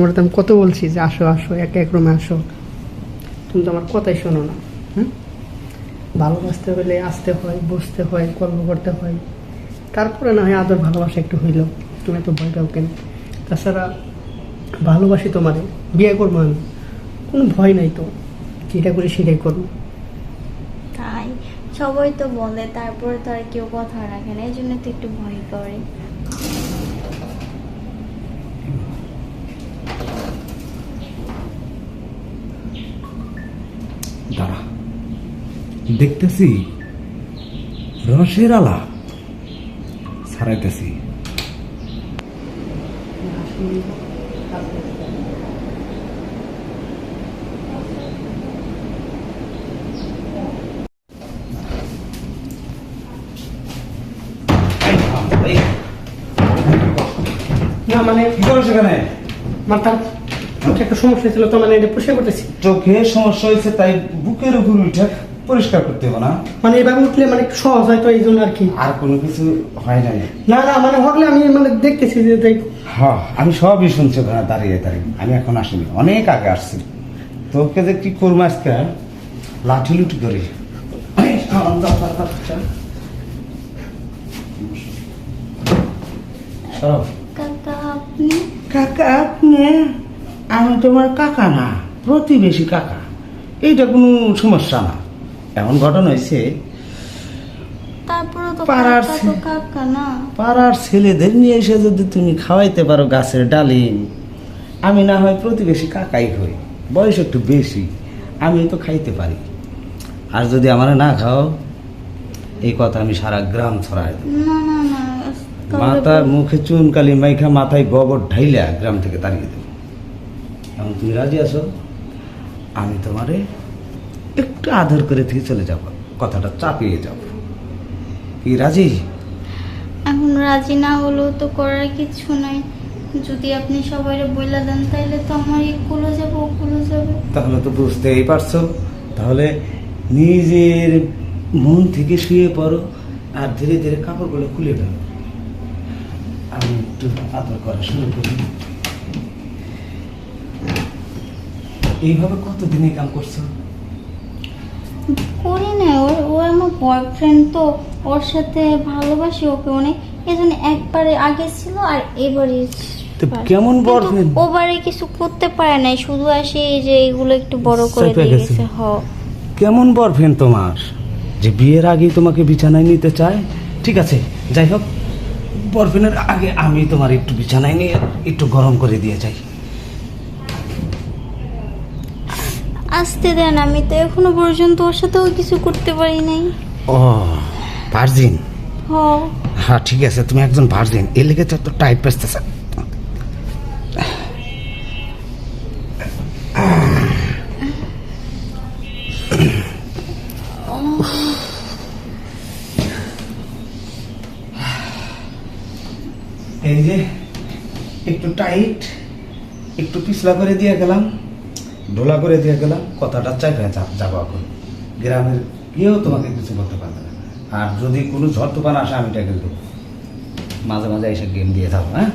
তোমার তো আমি কত বলছি যে আসো আসো, এক এক রুমে আসো, তুমি তো আমার কথাই শোনো না। ভালোবাসতে হলে আসতে হয়, বসতে হয়, গল্প করতে হয়, তারপরে না হয় আদর ভালোবাসা একটু হইলো। তুমি তো ভয় পাও কেন? তাছাড়া ভালোবাসি তোমারে, বিয়ে করবো আমি, কোনো ভয় নাই তো, যেটা করি সেটাই করবো। তাই সবাই তো বলে, তারপরে তো আর কেউ কথা রাখে না, এই জন্য তো একটু ভয় করে। দাঁড়া, দেখতেছি রসের আলা ছাড়াইতেছি। না মানে কি করো সেখানে? মাথা একটা সমস্যা ছিল তো, মানে এটা পরিষ্কার করতেছি। চোখে সমস্যা হয়েছে তাই বুকের উপর উঠে পরিষ্কার করতে হবে না? মানে এভাবে উঠলে মানে একটু সহজ হয় তো, এই জন্য আর কি। আর কোনো কিছু হয় নাই? না না মানে হলে আমি মানে দেখতেছি যে হ্যাঁ, আমি সবই শুনছি ওখানে দাঁড়িয়ে দাঁড়িয়ে। আমি এখন আসিনি, অনেক আগে আসছি। তোকে যে কি করবো আজকে, লাঠি লুটি করি। কাকা আপনি? কাকা আপনি? আমি তোমার কাকা না, প্রতিবেশী কাকা। এইটা কোনো সমস্যা না। এমন ঘটনা হয়েছে, তারপরে তো পাড়ার কাকা তো কাকা না। পাড়ার ছেলেদের নিয়ে এসে যদি তুমি খাওয়াইতে পারো গাছের ডালিম, আমি না হয় প্রতিবেশী কাকাই হই, বয়স একটু বেশি, আমি তো খাইতে পারি। আর যদি আমার না খাও, এই কথা আমি সারা গ্রাম ছড়াই দেব। না না না, তাহলে মাথার মুখে চুন কালি মাইখা মাথায় গোবর ঢাইলা গ্রাম থেকে তাড়িয়ে দেব। এখন তুমি রাজি আছো? আমি তোমারে একটু আদর করে থেকে চলে যাব, কথাটা চাপিয়ে যাব। কি রাজি? এখন রাজি না হলেও তো করার কিছু নাই। যদি আপনি সবাই বলে দেন তাহলে তো আমার এগুলো যাবে ওগুলো যাবে। তাহলে তো বুঝতেই পারছো। তাহলে নিজের মন থেকে শুয়ে পড়ো আর ধীরে ধীরে কাপড়গুলো খুলে ফেলো। আমি একটু আদর করা শুরু করি। এইভাবে কতদিন এই কাম করছো? করি না, ও আমার বয়ফ্রেন্ড তো, ওর সাথে ভালোবাসি ওকে অনেক, এই জন্য একবারে আগে ছিল আর এবারে তো কেমন boyfriend? ও বারে কিছু করতে পারে নাই, শুধু আসে এই যে এগুলো একটু বড় করে চাপে দিয়ে গেছে। গেছে। কেমন বয়ফ্রেন্ড তোমার যে বিয়ের আগেই তোমাকে বিছানায় নিতে চায়? ঠিক আছে, যাই হোক, বয়ফ্রেন্ডের আগে আমি তোমার একটু বিছানায় নিয়ে একটু গরম করে দিয়ে যাই। আসতে দেন, আমি তো এখনো পর্যন্ত ওর সাথেও কিছু করতে পারি নাই। ও ভার্জিন? হ, হ্যাঁ ঠিক আছে, তুমি একজন ভার্জিন, এর লেগে তো এত টাইট পেসতেছে। এই যে একটু টাইট, একটু পিছলা করে দিয়ে গেলাম, ঢোলা করে দিয়ে গেলাম, কথাটা চাইবে যাবো। এখন গ্রামের কেউ তোমাকে কিছু বলতে পারবে না। আর যদি কোনো ঝড় তুফান আসে, আমি এটা কিন্তু মাঝে মাঝে এসে গেম দিয়ে যাবো। হ্যাঁ?